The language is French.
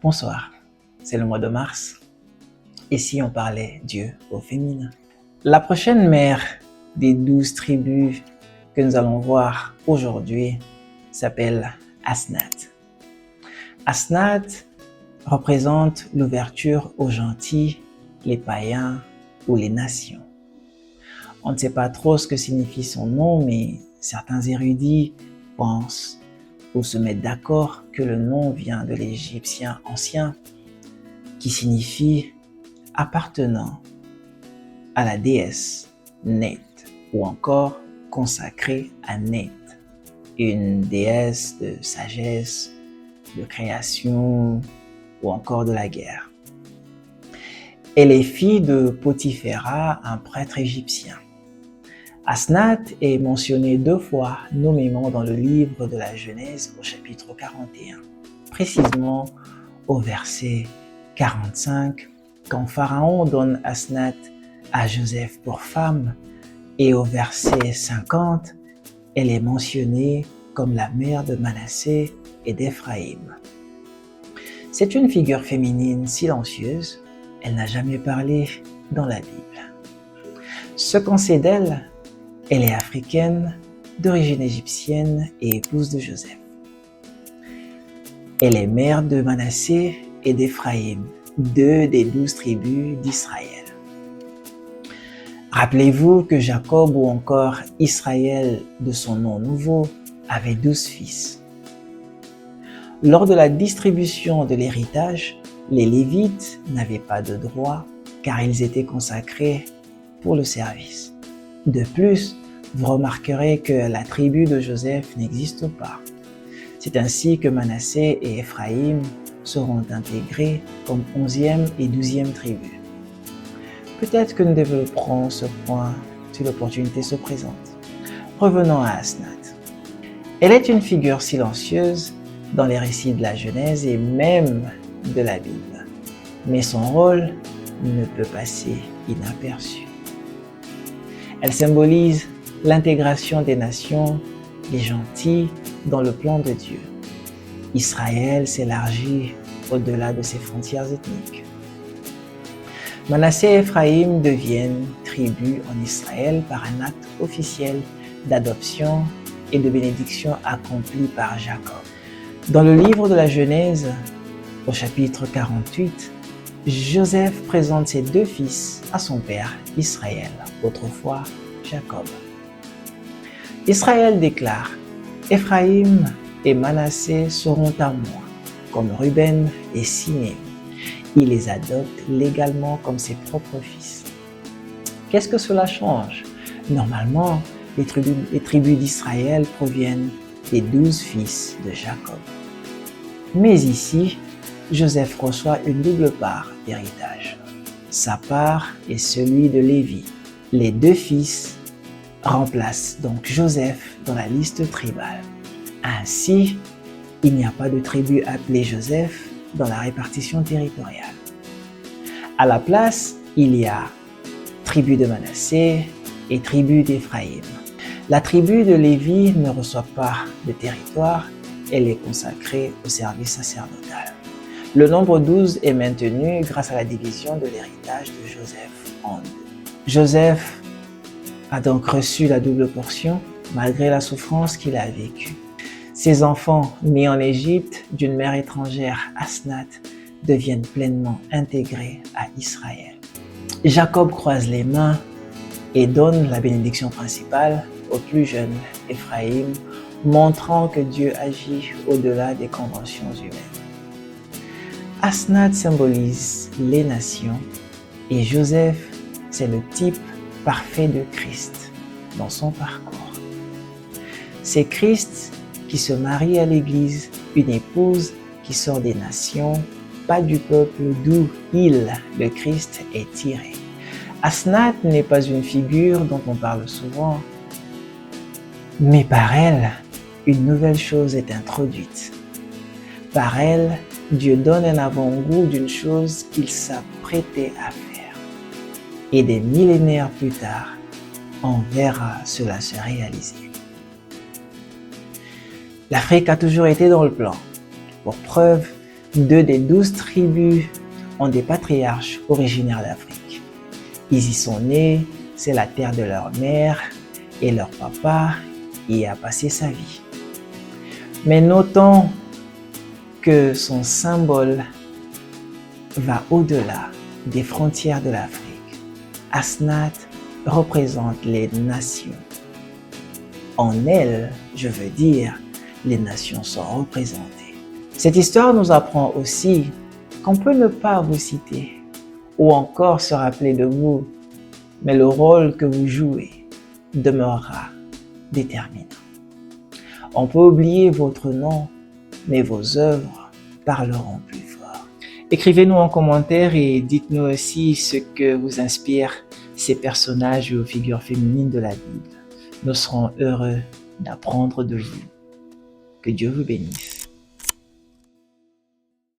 Bonsoir, c'est le mois de mars, et si on parlait Dieu au féminin? La prochaine mère des 12 tribus que nous allons voir aujourd'hui s'appelle Asnath. Asnath représente l'ouverture aux gentils, les païens ou les nations. On ne sait pas trop ce que signifie son nom, mais certains érudits pensent ou se mettent d'accord que le nom vient de l'égyptien ancien qui signifie appartenant à la déesse Neth ou encore consacré à Neth, une déesse de sagesse, de création ou encore de la guerre. Elle est fille de Potiphéra, un prêtre égyptien. Asnath est mentionné 2 fois nommément dans le livre de la Genèse au chapitre 41, précisément au verset 45, quand Pharaon donne Asnath à Joseph pour femme, et au verset 50, elle est mentionnée comme la mère de Manassé et d'Éphraïm. C'est une figure féminine silencieuse, elle n'a jamais parlé dans la Bible. Ce qu'on sait d'elle, elle est africaine, d'origine égyptienne et épouse de Joseph. Elle est mère de Manassé et d'Éphraïm, 2 des 12 tribus d'Israël. Rappelez-vous que Jacob ou encore Israël de son nom nouveau avait 12 fils. Lors de la distribution de l'héritage, les Lévites n'avaient pas de droit car ils étaient consacrés pour le service. De plus, vous remarquerez que la tribu de Joseph n'existe pas. C'est ainsi que Manassé et Éphraïm seront intégrés comme 11e et 12e tribus. Peut-être que nous développerons ce point si l'opportunité se présente. Revenons à Asnath. Elle est une figure silencieuse dans les récits de la Genèse et même de la Bible. Mais son rôle ne peut passer inaperçu. Elle symbolise l'intégration des nations, les gentils, dans le plan de Dieu. Israël s'élargit au-delà de ses frontières ethniques. Manassé et Éphraïm deviennent tribus en Israël par un acte officiel d'adoption et de bénédiction accompli par Jacob. Dans le livre de la Genèse, au chapitre 48, Joseph présente ses 2 fils à son père Israël, autrefois Jacob. Israël déclare « Éphraïm et Manassé seront à moi, comme Ruben et Siméon. » Il les adopte légalement comme ses propres fils. Qu'est-ce que cela change? Normalement, les tribus d'Israël proviennent des 12 fils de Jacob. Mais ici, Joseph reçoit une double part d'héritage. Sa part est celui de Lévi. Les 2 fils remplacent donc Joseph dans la liste tribale. Ainsi, il n'y a pas de tribu appelée Joseph dans la répartition territoriale. À la place, il y a tribu de Manassé et tribu d'Éphraïm. La tribu de Lévi ne reçoit pas de territoire, elle est consacrée au service sacerdotal. Le nombre 12 est maintenu grâce à la division de l'héritage de Joseph en 2. Joseph a donc reçu la double portion malgré la souffrance qu'il a vécue. Ses enfants, nés en Égypte d'une mère étrangère, Asnath, deviennent pleinement intégrés à Israël. Jacob croise les mains et donne la bénédiction principale au plus jeune Éphraïm, montrant que Dieu agit au-delà des conventions humaines. Asnath symbolise les nations et Joseph, c'est le type parfait de Christ dans son parcours. C'est Christ qui se marie à l'Église, une épouse qui sort des nations, pas du peuple d'où il, le Christ, est tiré. Asnath n'est pas une figure dont on parle souvent, mais par elle, une nouvelle chose est introduite. Par elle, Dieu donne un avant-goût d'une chose qu'il s'apprêtait à faire. Et des millénaires plus tard, on verra cela se réaliser. L'Afrique a toujours été dans le plan. Pour preuve, 2 des 12 tribus ont des patriarches originaires d'Afrique. Ils y sont nés, c'est la terre de leur mère et leur papa y a passé sa vie. Mais notons que son symbole va au-delà des frontières de l'Afrique. Asnat représente les nations. En elle, je veux dire, les nations sont représentées. Cette histoire nous apprend aussi qu'on peut ne pas vous citer ou encore se rappeler de vous, mais le rôle que vous jouez demeurera déterminant. On peut oublier votre nom, mais vos œuvres parleront plus fort. Écrivez-nous en commentaire et dites-nous aussi ce que vous inspirent ces personnages ou figures féminines de la Bible. Nous serons heureux d'apprendre de vous. Que Dieu vous bénisse.